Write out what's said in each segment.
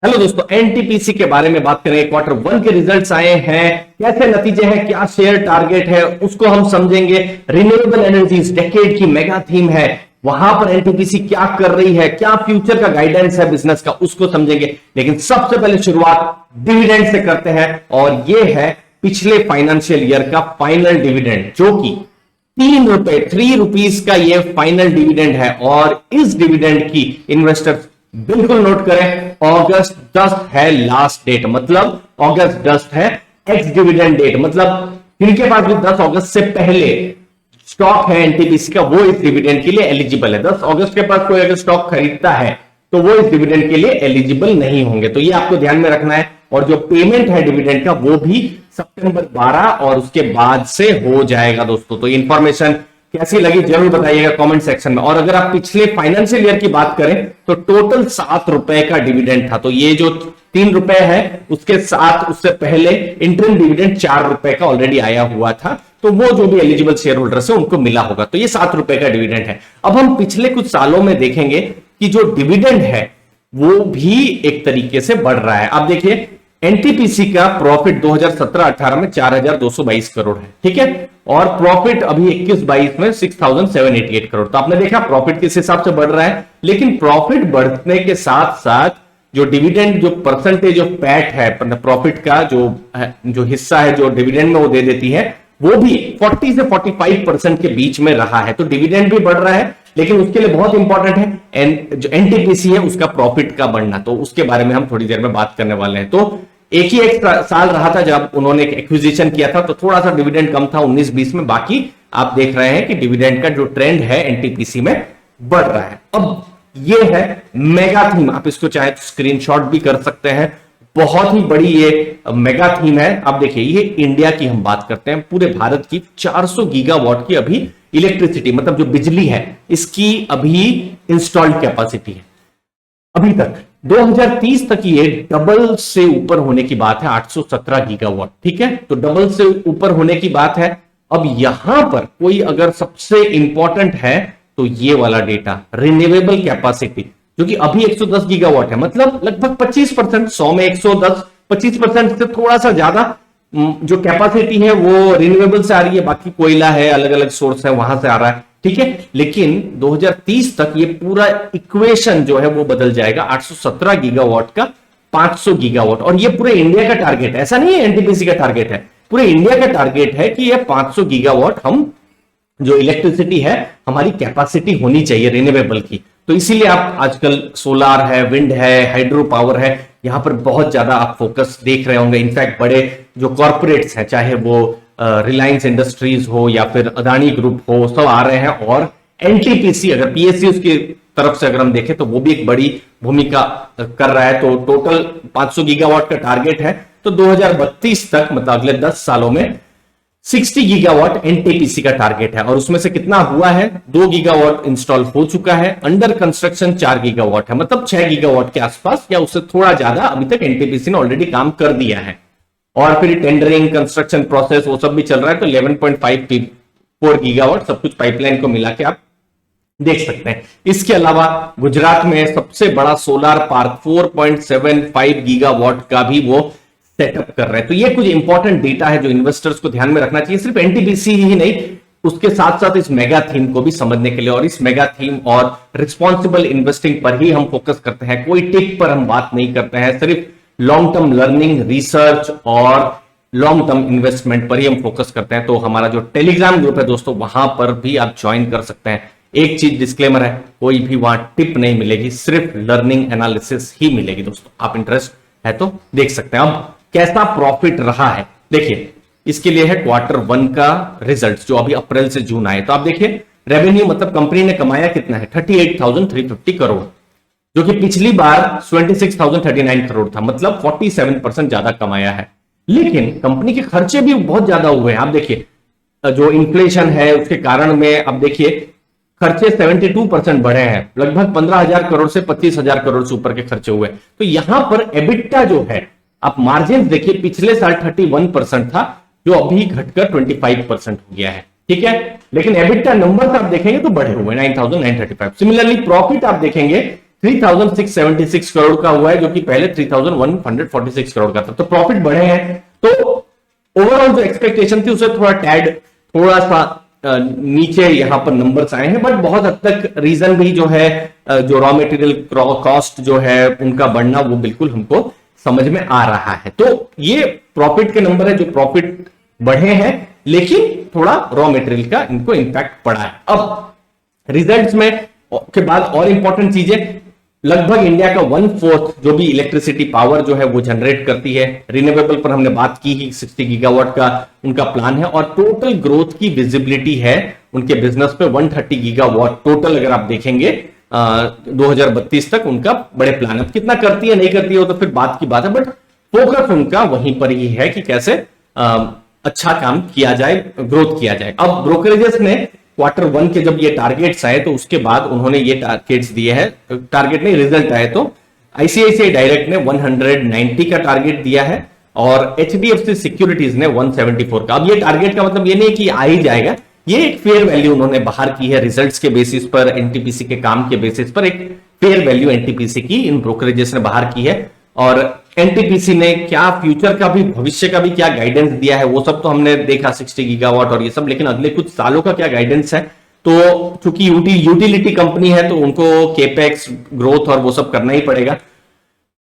Hello दोस्तों, NTPC के बारे में बात करेंगे। क्वार्टर वन के रिजल्ट्स आए हैं, कैसे नतीजे हैं, क्या शेयर टारगेट है, उसको हम समझेंगे। रिन्यूएबल एनर्जीज डेकेड की मेगा थीम है, वहां पर एनटीपीसी क्या कर रही है, क्या फ्यूचर का गाइडेंस है बिजनेस का, उसको समझेंगे। लेकिन सबसे पहले शुरुआत डिविडेंड से करते हैं, और यह है पिछले फाइनेंशियल ईयर का फाइनल डिविडेंड, जो कि ₹3 का ये फाइनल डिविडेंड है। और इस डिविडेंड की इन्वेस्टर्स बिल्कुल नोट करें, अगस्त 10 है लास्ट डेट, मतलब अगस्त 10 है एक्स डिविडेंड डेट, मतलब जिनके पास भी 10 अगस्त से पहले स्टॉक है एनटीपीसी का, वो इस डिविडेंड के लिए एलिजिबल है। 10 अगस्त के पास कोई अगर स्टॉक खरीदता है तो वो इस डिविडेंड के लिए एलिजिबल नहीं होंगे, तो ये आपको ध्यान में रखना है। और जो पेमेंट है डिविडेंड का वो भी सितंबर 12 और उसके बाद से हो जाएगा दोस्तों। तो इंफॉर्मेशन कैसी लगी जरूर बताइएगा कमेंट सेक्शन में। और अगर आप पिछले फाइनेंशियल ईयर की बात करें तो टोटल ₹7 का डिविडेंड था, तो ये जो ₹3 है उसके साथ उससे पहले इंटरिम डिविडेंड ₹4 का ऑलरेडी आया हुआ था, तो वो जो भी एलिजिबल शेयर होल्डर्स है उनको मिला होगा, तो ये ₹7 का डिविडेंड है। अब हम पिछले कुछ सालों में देखेंगे कि जो डिविडेंड है वो भी एक तरीके से बढ़ रहा है। आप देखिए एनटीपीसी का प्रॉफिट 2017-18 में 4,222 करोड़ है, ठीक है, और प्रॉफिट अभी 21-22 में 6,788 करोड़। तो आपने देखा प्रॉफिट किस हिसाब से बढ़ रहा है, लेकिन प्रॉफिट बढ़ने के साथ साथ जो डिविडेंड, जो परसेंटेज ऑफ पैट है, प्रॉफिट का जो हिस्सा है जो डिविडेंड में वो दे देती है, वो भी 40 से 45% के बीच में रहा है। तो डिविडेंड भी बढ़ रहा है, लेकिन उसके लिए बहुत इंपॉर्टेंट है जो एनटीपीसी है उसका प्रॉफिट का बढ़ना, तो उसके बारे में हम थोड़ी देर में बात करने वाले हैं। तो एक साल रहा था जब उन्होंने एक एक्विजिशन किया था, तो थोड़ा सा डिविडेंड कम था 19-20 में, बाकी आप देख रहे हैं कि डिविडेंड का जो ट्रेंड है एनटीपीसी में बढ़ रहा है। अब ये है मेगा थीम, आप इसको चाहे तो स्क्रीनशॉट भी कर सकते हैं, बहुत ही बड़ी ये मेगा थीम है। आप देखिए ये इंडिया की हम बात करते हैं, पूरे भारत की 400 गीगावाट की अभी इलेक्ट्रिसिटी, मतलब जो बिजली है इसकी अभी इंस्टॉल्ड कैपेसिटी है। अभी तक 2030 तक ये डबल से ऊपर होने की बात है, 817 गीगावाट, ठीक है, तो डबल से ऊपर होने की बात है। अब यहां पर कोई अगर सबसे इंपॉर्टेंट है तो ये वाला डेटा, रिन्यूएबल कैपेसिटी, जो कि अभी 110 गीगावाट है, मतलब लगभग 25%, 100 में 110, 25% से थोड़ा सा ज्यादा जो कैपेसिटी है वो रिन्यूएबल से आ रही है, बाकी कोयला है, अलग अलग सोर्स है, वहां से आ रहा है, ठीक है। लेकिन 2030 तक ये पूरा इक्वेशन जो है वो बदल जाएगा, 817 गीगावाट का 500 गीगावाट। और ये पूरे इंडिया का टारगेट है, ऐसा नहीं है एनटीपीसी का टारगेट है, पूरे इंडिया का टारगेट है कि ये 500 गीगावाट हम जो इलेक्ट्रिसिटी है हमारी कैपेसिटी होनी चाहिए रिन्यूएबल की। तो इसीलिए आप आजकल सोलार है, विंड है, हाइड्रो पावर है, यहां पर बहुत ज्यादा आप फोकस देख रहे होंगे। इनफैक्ट बड़े जो कॉर्पोरेट्स हैं, चाहे वो रिलायंस इंडस्ट्रीज हो या फिर अदानी ग्रुप हो, सब आ रहे हैं। और एनटीपीसी अगर पीएसयू की तरफ से अगर हम देखें तो वो भी एक बड़ी भूमिका कर रहा है। तो टोटल 500 गीगावाट का टारगेट है, तो 2032 तक मतलब अगले 10 सालों में 60 गीगावाट एनटीपीसी का टारगेट है। और उसमें से कितना हुआ है, 2 गीगावाट इंस्टॉल हो चुका है, अंडर कंस्ट्रक्शन 4 गीगावाट है, मतलब 6 गीगावाट के आसपास या उससे थोड़ा ज्यादा अभी तक एनटीपीसी ने ऑलरेडी काम कर दिया है। और फिर टेंडरिंग, कंस्ट्रक्शन प्रोसेस वो सब भी चल रहा है, तो 11.54 गीगावाट सब कुछ पाइपलाइन को मिला के आप देख सकते हैं। इसके अलावा गुजरात में सबसे बड़ा सोलार पार्क 4.75 गीगावाट का भी वो सेटअप कर रहे हैं। तो ये कुछ इंपॉर्टेंट डेटा है जो इन्वेस्टर्स को ध्यान में रखना चाहिए, सिर्फ एनटीपीसी ही नहीं, उसके साथ साथ इस मेगा थीम को भी समझने के लिए। और इस मेगा थीम और रिस्पॉन्सिबल इन्वेस्टिंग पर ही हम फोकस करते हैं, कोई टिप पर हम बात नहीं करते हैं, सिर्फ लॉन्ग टर्म लर्निंग, रिसर्च और लॉन्ग टर्म इन्वेस्टमेंट पर ही हम फोकस करते हैं। तो हमारा जो टेलीग्राम ग्रुप है दोस्तों, वहां पर भी आप ज्वाइन कर सकते हैं। एक चीज डिस्क्लेमर है, कोई भी वहां टिप नहीं मिलेगी, सिर्फ लर्निंग एनालिसिस ही मिलेगी दोस्तों, आप इंटरेस्ट है तो देख सकते हैं। अब कैसा प्रॉफिट रहा है देखिए, इसके लिए है क्वार्टर वन का रिजल्ट जो अभी अप्रैल से जून आए। तो आप देखिए रेवेन्यू, मतलब कंपनी ने कमाया कितना है, 38,350 करोड़, जो कि पिछली बार 26,039 करोड़ था, मतलब 47% ज्यादा कमाया है। लेकिन कंपनी के खर्चे भी बहुत ज्यादा हुए हैं। आप देखिए जो इन्फ्लेशन है उसके कारण में आप देखिए खर्चे 72% बढ़े हैं, लगभग 15,000 करोड़ से 25,000 करोड़ से ऊपर के खर्चे हुए। तो यहां पर एबिटा जो है, आप मार्जिन देखिए, पिछले साल 31% था, जो अभी घटकर 25% हो गया है, ठीक है। लेकिन एबिटा नंबर आप देखेंगे तो बढ़े हुए 9,935। सिमिलरली प्रॉफिट आप देखेंगे 3676 करोड़ का हुआ है, जो कि पहले 3146 करोड़ का था। तो प्रॉफिट बढ़े हैं। तो ओवरऑल जो एक्सपेक्टेशन थी उसे थोड़ा सा नीचे यहां पर नंबर्स आए हैं, बट बहुत हद तक रीजन भी जो है, जो रॉ मटेरियल कॉस्ट जो है उनका बढ़ना, वो बिल्कुल हमको समझ में आ रहा है। तो ये प्रॉफिट के नंबर है, जो प्रॉफिट बढ़े हैं, लेकिन थोड़ा रॉ मटेरियल का इनको इंपैक्ट पड़ा है। अब रिजल्ट्स में के बाद और इंपॉर्टेंट चीजें, लगभग इंडिया का 1/4 जो भी इलेक्ट्रिसिटी पावर जो है वो जनरेट करती है। रिन्यूएबल पर हमने बात की ही, 60 गीगावाट का उनका प्लान है, और टोटल ग्रोथ की विजिबिलिटी है उनके बिजनेस पे 130 गीगावाट टोटल। अगर आप देखेंगे 2032 तक उनका बड़े प्लान है। कितना करती है नहीं करती है वो तो फिर बात की बात है, बट फोकस उनका वहीं पर ही है कि कैसे अच्छा काम किया जाए, ग्रोथ किया जाए। अब ब्रोकरेजेस ने Q1 के जब ये टारगेट्स आए तो उसके बाद उन्होंने ये टारगेट्स दिए हैं, टारगेट नहीं रिजल्ट आए, तो आईसीआईसीआई डायरेक्ट ने 190 का टारगेट दिया है और एचडीएफसी सिक्योरिटीज ने 174 का। अब ये टारगेट का मतलब ये नहीं कि आ ही जाएगा, ये एक फेयर वैल्यू उन्होंने बाहर की है रिजल्ट्स के बेसिस पर, एनटीपीसी के काम के बेसिस पर एक फेयर वैल्यू एनटीपीसी की इन ब्रोकरेजेस ने बाहर की है। और एनटीपीसी ने क्या फ्यूचर का भी, भविष्य का भी क्या गाइडेंस दिया है वो सब तो हमने देखा, 60 गीगावाट और ये सब, लेकिन अगले कुछ सालों का क्या गाइडेंस है। तो चूंकि यूटिलिटी कंपनी है तो उनको केपेक्स ग्रोथ और वो सब करना ही पड़ेगा।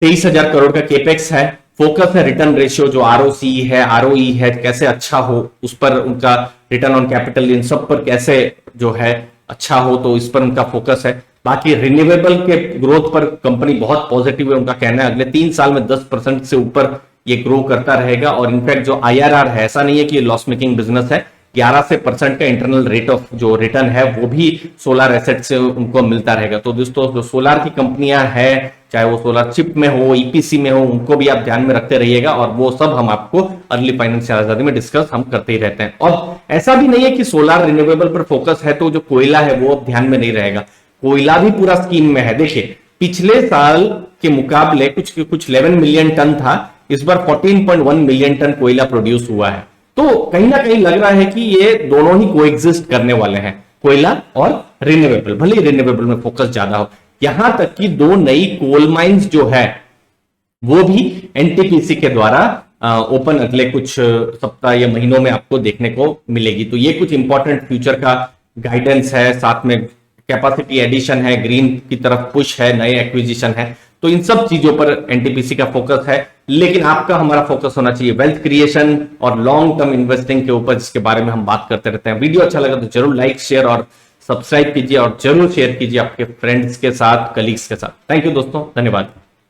23,000 करोड़ का केपेक्स है, फोकस है रिटर्न रेशियो जो आरओसी है, आरओई है, कैसे अच्छा हो उस पर उनका, रिटर्न ऑन कैपिटल इन सब पर कैसे जो है अच्छा हो, तो इस पर उनका फोकस है। बाकी रिन्यूएबल के ग्रोथ पर कंपनी बहुत पॉजिटिव है, उनका कहना है अगले 3 साल में 10% से ऊपर ये ग्रो करता रहेगा। और इनफैक्ट जो आईआरआर है, ऐसा नहीं है कि ये लॉस मेकिंग बिजनेस है, 11% का इंटरनल रेट ऑफ जो रिटर्न है वो भी सोलर एसेट से उनको मिलता रहेगा। तो दोस्तों जो सोलर की कंपनियां हैं, चाहे वो सोलर चिप में हो, ईपीसी में हो, उनको भी आप ध्यान में रखते रहिएगा, और वो सब हम आपको अर्ली फाइनेंशियल आजादी में डिस्कस हम करते ही रहते हैं। और ऐसा भी नहीं है कि सोलर रिन्यूएबल पर फोकस है तो जो कोयला है वो अब ध्यान में नहीं रहेगा, कोयला भी पूरा स्कीम में है। देखिए पिछले साल के मुकाबले कुछ 11 मिलियन टन था, इस बार 14.1 मिलियन टन कोयला प्रोड्यूस हुआ है। तो कहीं ना कहीं लग रहा है कि ये दोनों ही कोएग्जिस्ट करने वाले हैं, कोयला और रिन्यूएबल, भले ही रिन्यूएबल में फोकस ज्यादा हो। यहां तक कि 2 नई कोल माइंस जो है वो भी एनटीपीसी के द्वारा ओपन अगले कुछ सप्ताह या महीनों में आपको देखने को मिलेगी। तो ये कुछ इंपॉर्टेंट फ्यूचर का गाइडेंस है, साथ में कैपेसिटी एडिशन है, ग्रीन की तरफ पुश है, नए एक्विजिशन है। तो इन सब चीजों पर एनटीपीसी का फोकस है, लेकिन आपका हमारा फोकस होना चाहिए वेल्थ क्रिएशन और लॉन्ग टर्म इन्वेस्टिंग के ऊपर, जिसके बारे में हम बात करते रहते हैं। वीडियो अच्छा लगा तो जरूर लाइक, शेयर और सब्सक्राइब कीजिए, और जरूर शेयर कीजिए आपके फ्रेंड्स के साथ, कलीग्स के साथ। थैंक यू दोस्तों, धन्यवाद।